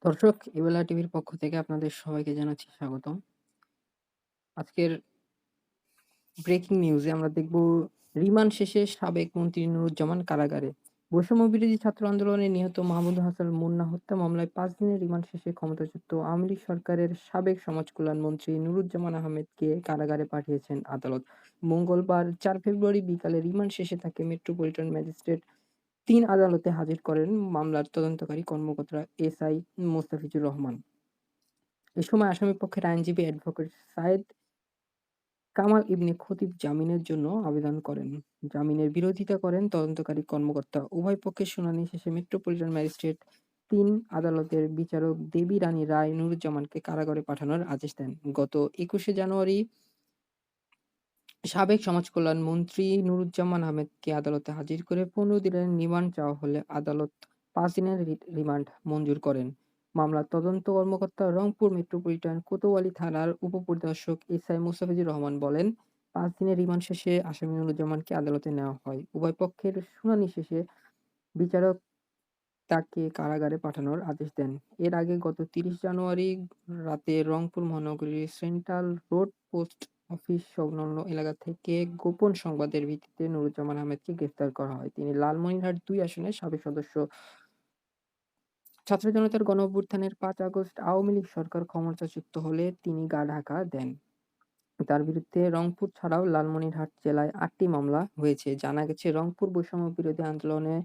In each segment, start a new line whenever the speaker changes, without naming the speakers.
দর্শক, এবেলা টিভির পক্ষ থেকে আপনাদের সবাইকে জানাচ্ছি স্বাগতম। আজকের ব্রেকিং নিউজে আমরা দেখব রিমান্ড শেষে সাবেক মন্ত্রী নুরুজ্জামান কারাগারে। বৈষম্য বিরোধী ছাত্র আন্দোলনে নিহত মাহমুদ হাসান মুন্না হত্যা মামলায় ৫ দিনের রিমান্ড শেষে ক্ষমতাচ্যুত আওয়ামী লীগ সরকারের সাবেক সমাজ কল্যাণ মন্ত্রী নুরুজ্জামান আহমেদকে কারাগারে পাঠিয়েছেন আদালত। মঙ্গলবার ৪ ফেব্রুয়ারি বিকালে রিমান্ড শেষে তাকে মেট্রোপলিটন ম্যাজিস্ট্রেট ৩ আদালতে হাজির করেন মামলার তদন্তকারী কর্মকর্তা এসআই মোস্তাফিজুর রহমান। এ সময় আসামিপক্ষের আইনজীবী অ্যাডভোকেট সায়েদ কামাল ইবনে খতিব জামিনের জন্য আবেদন করেন। জামিনের বিরোধিতা করেন তদন্তকারী কর্মকর্তা। উভয় পক্ষের শুনানি শেষে মেট্রোপলিটন ম্যাজিস্ট্রেট ৩ আদালতের বিচারক দেবী রানী রায় নুরুজ্জামানকে কারাগারে পাঠানোর আদেশ দেন। গত ২১শে জানুয়ারি সাবেক সমাজকল্যাণ মন্ত্রী নুরুজ্জামান আহমেদকে আদালতে হাজির করে ১৫ দিনের রিমান্ড চাওয়া হলে আদালত ৫ দিনের রিমান্ড মঞ্জুর করেন। মামলার তদন্ত কর্মকর্তা রংপুর মেট্রোপলিটন কোতোয়ালী থানার উপপরিদর্শক এসআই মোস্তাফিজুর রহমান বলেন, ৫ দিনের রিমান্ড শেষে আসামি নুরুজ্জামানকে আদালতে নেওয়া হয়। উভয় পক্ষের শুনানি শেষে বিচারক তাকে কারাগারে পাঠানোর আদেশ দেন। এর আগে গত ৩০ জানুয়ারি রাতে রংপুর মহানগরীর সেন্ট্রাল রোড পোস্ট অফিস সংলগ্ন এলাকা থেকে গোপন সংবাদের ভিত্তিতে নুরুজ্জামান আহমেদকে গ্রেফতার করা হয়। তিনি লালমনিরহাট-২ আসনের সাবেক সদস্য। ছাত্র জনতার গণঅভ্যুত্থানের ৫ আগস্ট আওয়ামী লীগ সরকার ক্ষমতাচ্যুত হলে তিনি গা-ঢাকা দেন। তার বিরুদ্ধে রংপুর ছাড়াও লালমনিরহাট জেলায় ৮টি মামলা হয়েছে। জানা গেছে, রংপুর বৈষম্য বিরোধী আন্দোলনে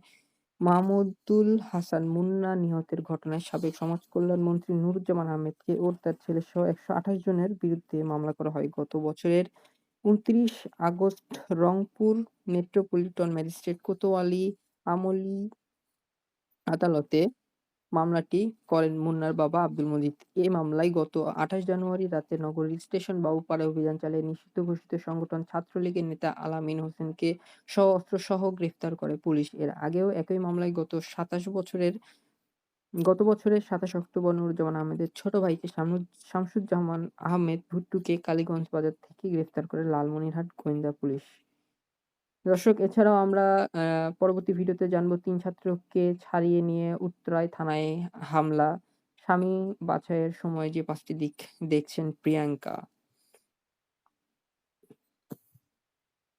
মাহমুদুল হাসান মুন্না নিহতের ঘটনায় সাবেক সমাজ কল্যাণ মন্ত্রী নুরুজ্জামান আহমেদকে ও তার ছেলেসহ ১২৮ জনের বিরুদ্ধে মামলা করা হয়। গত বছরের ২৯ আগস্ট রংপুর মেট্রোপলিটন ম্যাজিস্ট্রেট কোতোয়ালী আমলি আদালতে মামলাটি করেন মুন্নার বাবা আব্দুল মজিদ। এ মামলায় গত ২৮ জানুয়ারি রাতে নগরীর স্টেশন বাবুপাড়ায় অভিযান চালিয়ে নিষিদ্ধ ঘোষিত সংগঠন ছাত্রলীগের নেতা আলামিন হোসেনকে অস্ত্রসহ গ্রেফতার করে পুলিশ। এর আগেও একই মামলায় গত বছরের ২৭ অক্টোবর নুরুজ্জামান আহমেদের ছোট ভাইকে শামসুজ্জামান আহমেদ ভুট্টুকে কালীগঞ্জ বাজার থেকে গ্রেফতার করে লালমনিরহাট গোয়েন্দা পুলিশ। দর্শক, এছাড়াও আমরা পরবর্তী ভিডিওতে জানবো ৩ ছাত্রকে ছাড়িয়ে নিয়ে উত্তরায় থানায় হামলা। স্বামী বাছাইয়ের সময় যে ৫ টি দিক দেখছেন প্রিয়াঙ্কা।